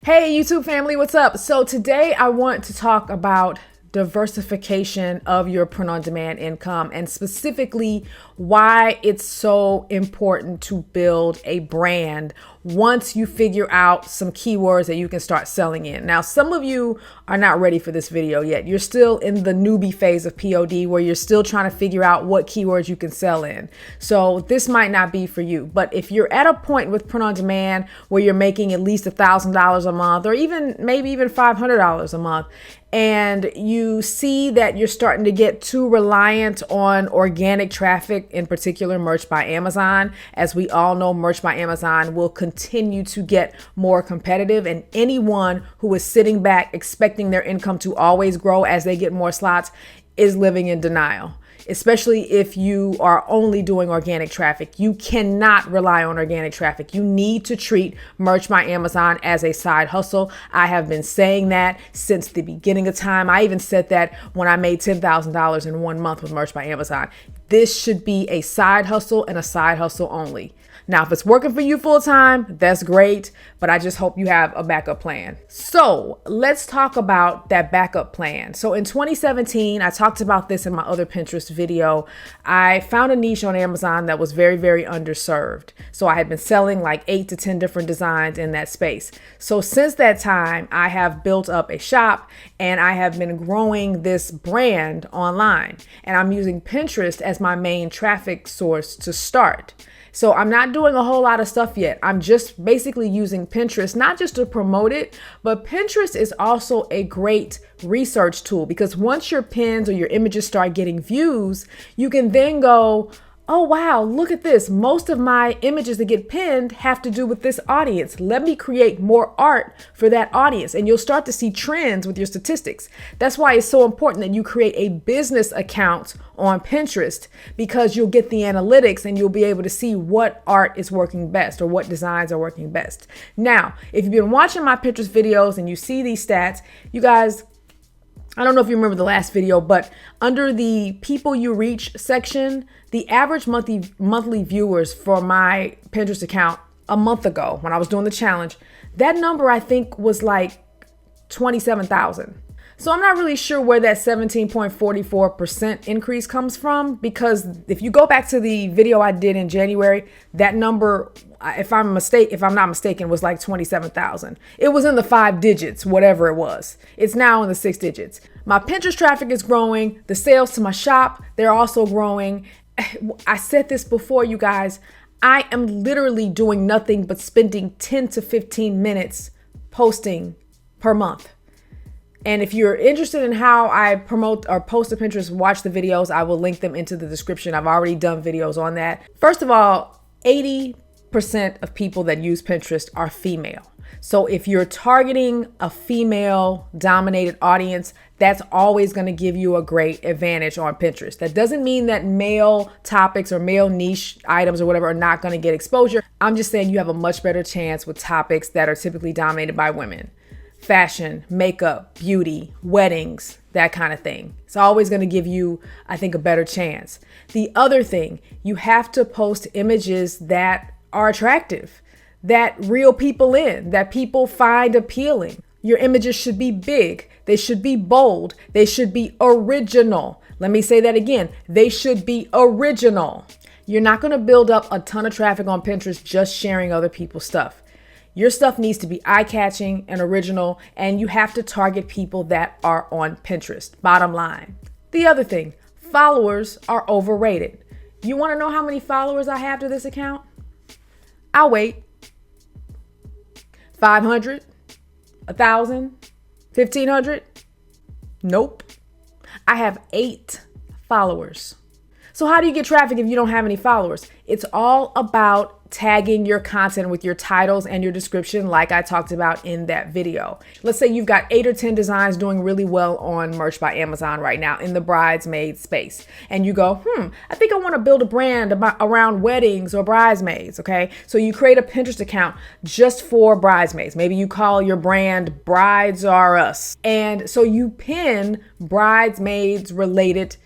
Hey YouTube family, what's up? So today I want to talk about diversification of your print-on-demand income, and specifically why it's so important to build a brand once you figure out some keywords that you can start selling in. Now, some of you are not ready for this video yet. You're still in the newbie phase of POD where you're still trying to figure out what keywords you can sell in. So this might not be for you, but if you're at a point with print-on-demand where you're making at least $1,000 a month, or maybe even $500 a month, and you see that you're starting to get too reliant on organic traffic, in particular Merch by Amazon. As we all know, Merch by Amazon will continue to get more competitive, and anyone who is sitting back expecting their income to always grow as they get more slots is living in denial. Especially if you are only doing organic traffic. You cannot rely on organic traffic. You need to treat Merch by Amazon as a side hustle. I have been saying that since the beginning of time. I even said that when I made $10,000 in 1 month with Merch by Amazon. This should be a side hustle and a side hustle only. Now, if it's working for you full time, that's great, but I just hope you have a backup plan. So let's talk about that backup plan. So in 2017, I talked about this in my other Pinterest video. I found a niche on Amazon that was very, very underserved. So I had been selling like 8 to 10 different designs in that space. So since that time, I have built up a shop and I have been growing this brand online. And I'm using Pinterest as my main traffic source to start. So I'm not doing a whole lot of stuff yet. I'm just basically using Pinterest, not just to promote it, but Pinterest is also a great research tool, because once your pins or your images start getting views, you can then go, oh wow, look at this. Most of my images that get pinned have to do with this audience. Let me create more art for that audience. And you'll start to see trends with your statistics. That's why it's so important that you create a business account on Pinterest, because you'll get the analytics and you'll be able to see what art is working best or what designs are working best. Now, if you've been watching my Pinterest videos and you see these stats, you guys, I don't know if you remember the last video, but under the people you reach section, the average monthly viewers for my Pinterest account a month ago when I was doing the challenge, that number I think was like 27,000. So I'm not really sure where that 17.44% increase comes from, because if you go back to the video I did in January, that number, if I'm not mistaken, was like 27,000. It was in the 5 digits, whatever it was. It's now in the 6 digits. My Pinterest traffic is growing. The sales to my shop, they're also growing. I said this before, you guys. I am literally doing nothing but spending 10 to 15 minutes posting per month. And if you're interested in how I promote or post to Pinterest, watch the videos. I will link them into the description. I've already done videos on that. First of all, 80% of people that use Pinterest are female. So if you're targeting a female dominated audience, that's always going to give you a great advantage on Pinterest. That doesn't mean that male topics or male niche items or whatever are not going to get exposure. I'm just saying you have a much better chance with topics that are typically dominated by women. Fashion, makeup, beauty, weddings, that kind of thing. It's always going to give you, I think, a better chance. The other thing, you have to post images that are attractive, that reel people in, that people find appealing. Your images should be big. They should be bold. They should be original. Let me say that again. They should be original. You're not going to build up a ton of traffic on Pinterest just sharing other people's stuff. Your stuff needs to be eye-catching and original, and you have to target people that are on Pinterest. Bottom line. The other thing, followers are overrated. You want to know how many followers I have to this account? I'll wait. 500? 1,000? 1,500? Nope. I have 8 followers. So how do you get traffic if you don't have any followers? It's all about tagging your content with your titles and your description, like I talked about in that video. Let's say you've got 8 or 10 designs doing really well on Merch by Amazon right now in the bridesmaid space. And you go, I think I want to build a brand around weddings or bridesmaids. Okay. So you create a Pinterest account just for bridesmaids. Maybe you call your brand Brides Are Us. And so you pin bridesmaids related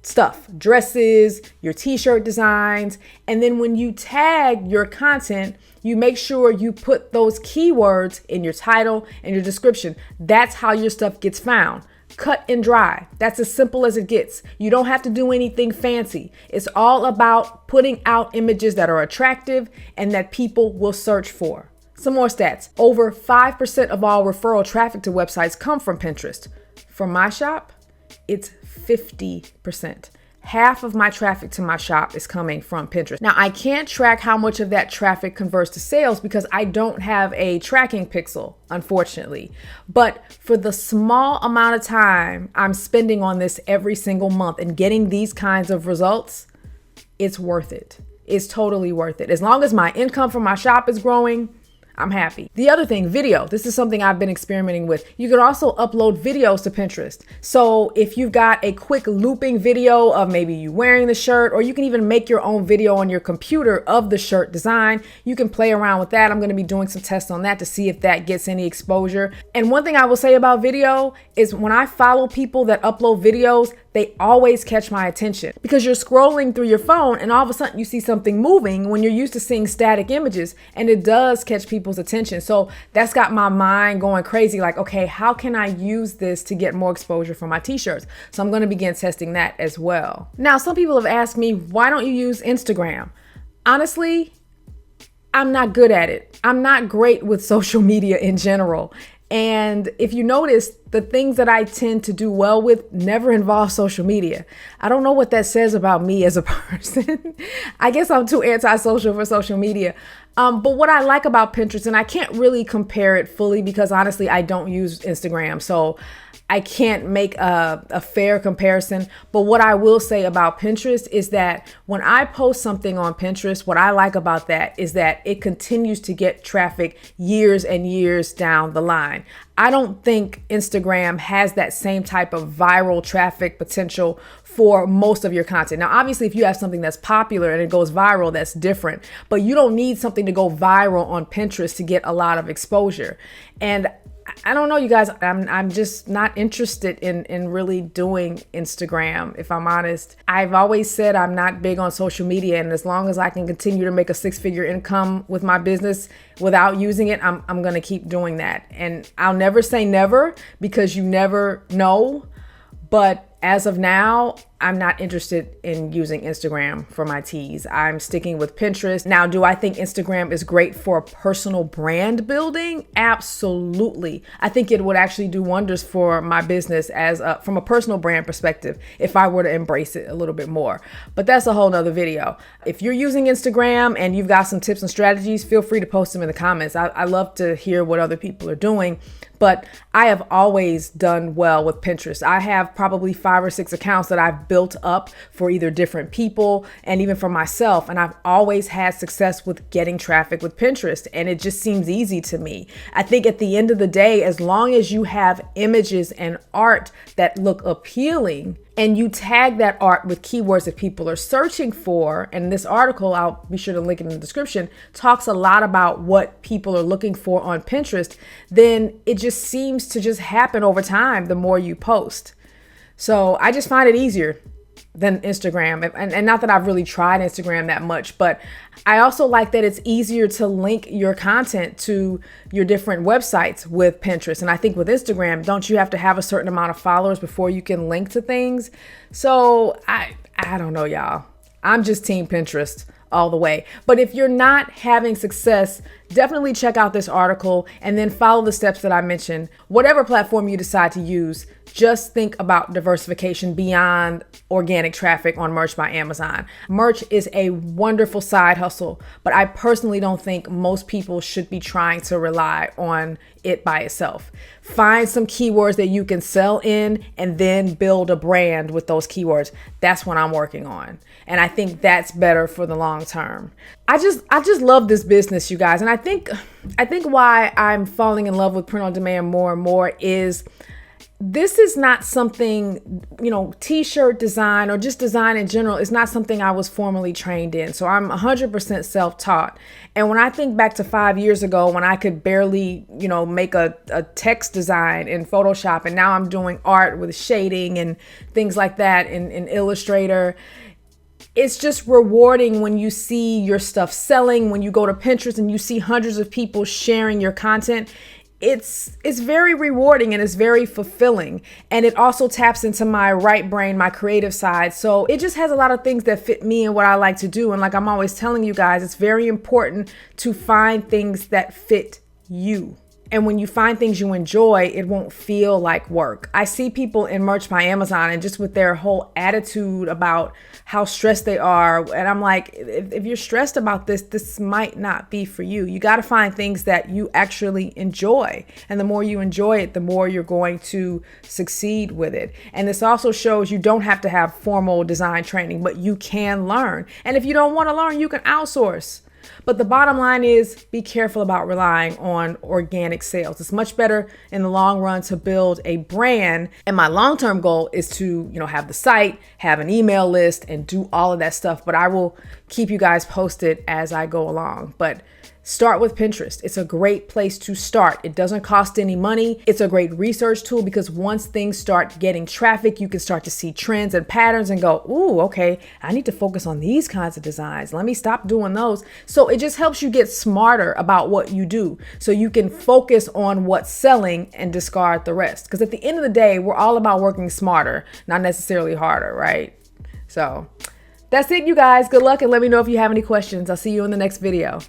stuff, dresses, your t-shirt designs. And then when you tag your content, you make sure you put those keywords in your title and your description. That's how your stuff gets found. Cut and dry. That's as simple as it gets. You don't have to do anything fancy. It's all about putting out images that are attractive and that people will search for. Some more stats. Over 5% of all referral traffic to websites come from Pinterest. For my shop, it's 50%. Half of my traffic to my shop is coming from Pinterest. Now, I can't track how much of that traffic converts to sales because I don't have a tracking pixel, unfortunately. But for the small amount of time I'm spending on this every single month and getting these kinds of results, it's worth it. It's totally worth it. As long as my income from my shop is growing, I'm happy. The other thing, video. This is something I've been experimenting with. You can also upload videos to Pinterest. So if you've got a quick looping video of maybe you wearing the shirt, or you can even make your own video on your computer of the shirt design, you can play around with that. I'm going to be doing some tests on that to see if that gets any exposure. And one thing I will say about video is when I follow people that upload videos, they always catch my attention because you're scrolling through your phone and all of a sudden you see something moving when you're used to seeing static images, and it does catch people's attention. So that's got my mind going crazy. Like, okay, how can I use this to get more exposure for my t-shirts? So I'm going to begin testing that as well. Now, some people have asked me, why don't you use Instagram? Honestly, I'm not good at it. I'm not great with social media in general. And if you notice, the things that I tend to do well with never involve social media. I don't know what that says about me as a person. I guess I'm too antisocial for social media. But what I like about Pinterest, and I can't really compare it fully because honestly, I don't use Instagram. So I can't make a fair comparison. But what I will say about Pinterest is that when I post something on Pinterest, what I like about that is that it continues to get traffic years and years down the line. I don't think Instagram has that same type of viral traffic potential for most of your content. Now, obviously, if you have something that's popular and it goes viral, that's different. But you don't need something to go viral on Pinterest to get a lot of exposure. And I don't know, you guys, I'm just not interested in really doing Instagram, if I'm honest. I've always said I'm not big on social media, and as long as I can continue to make a six-figure income with my business without using it, I'm going to keep doing that. And I'll never say never because you never know, but as of now, I'm not interested in using Instagram for my teas. I'm sticking with Pinterest. Now, do I think Instagram is great for personal brand building? Absolutely. I think it would actually do wonders for my business from a personal brand perspective if I were to embrace it a little bit more. But that's a whole nother video. If you're using Instagram and you've got some tips and strategies, feel free to post them in the comments. I love to hear what other people are doing. But I have always done well with Pinterest. I have probably 5 or 6 accounts that I've built up for either different people and even for myself. And I've always had success with getting traffic with Pinterest. And it just seems easy to me. I think at the end of the day, as long as you have images and art that look appealing, and you tag that art with keywords that people are searching for, and this article, I'll be sure to link it in the description, talks a lot about what people are looking for on Pinterest, then it just seems to just happen over time the more you post. So I just find it easier than Instagram. And not that I've really tried Instagram that much, but I also like that it's easier to link your content to your different websites with Pinterest. And I think with Instagram, don't you have to have a certain amount of followers before you can link to things? So I don't know, y'all. I'm just team Pinterest all the way. But if you're not having success, definitely check out this article and then follow the steps that I mentioned. Whatever platform you decide to use, just think about diversification beyond organic traffic on Merch by Amazon. Merch is a wonderful side hustle, but I personally don't think most people should be trying to rely on it by itself. Find some keywords that you can sell in and then build a brand with those keywords. That's what I'm working on. And I think that's better for the long term. I just love this business, you guys. And I think why I'm falling in love with print on demand more and more is this is not something, t-shirt design or just design in general is not something I was formally trained in. So I'm 100% self-taught. And when I think back to 5 years ago when I could barely, make a text design in Photoshop, and now I'm doing art with shading and things like that in Illustrator, it's just rewarding when you see your stuff selling, when you go to Pinterest and you see hundreds of people sharing your content. It's very rewarding and it's very fulfilling. And it also taps into my right brain, my creative side. So it just has a lot of things that fit me and what I like to do. And like I'm always telling you guys, it's very important to find things that fit you. And when you find things you enjoy, it won't feel like work. I see people in Merch by Amazon and just with their whole attitude about how stressed they are. And I'm like, if you're stressed about this might not be for you. You got to find things that you actually enjoy. And the more you enjoy it, the more you're going to succeed with it. And this also shows you don't have to have formal design training, but you can learn. And if you don't want to learn, you can outsource. But the bottom line is be careful about relying on organic sales. It's much better in the long run to build a brand. And my long-term goal is to, have the site, have an email list, and do all of that stuff. But I will keep you guys posted as I go along. But start with Pinterest. It's a great place to start. It doesn't cost any money. It's a great research tool because once things start getting traffic, you can start to see trends and patterns and go, ooh, okay, I need to focus on these kinds of designs. Let me stop doing those. So it just helps you get smarter about what you do so you can focus on what's selling and discard the rest. Because at the end of the day, we're all about working smarter, not necessarily harder, right? So that's it, you guys. Good luck and let me know if you have any questions. I'll see you in the next video.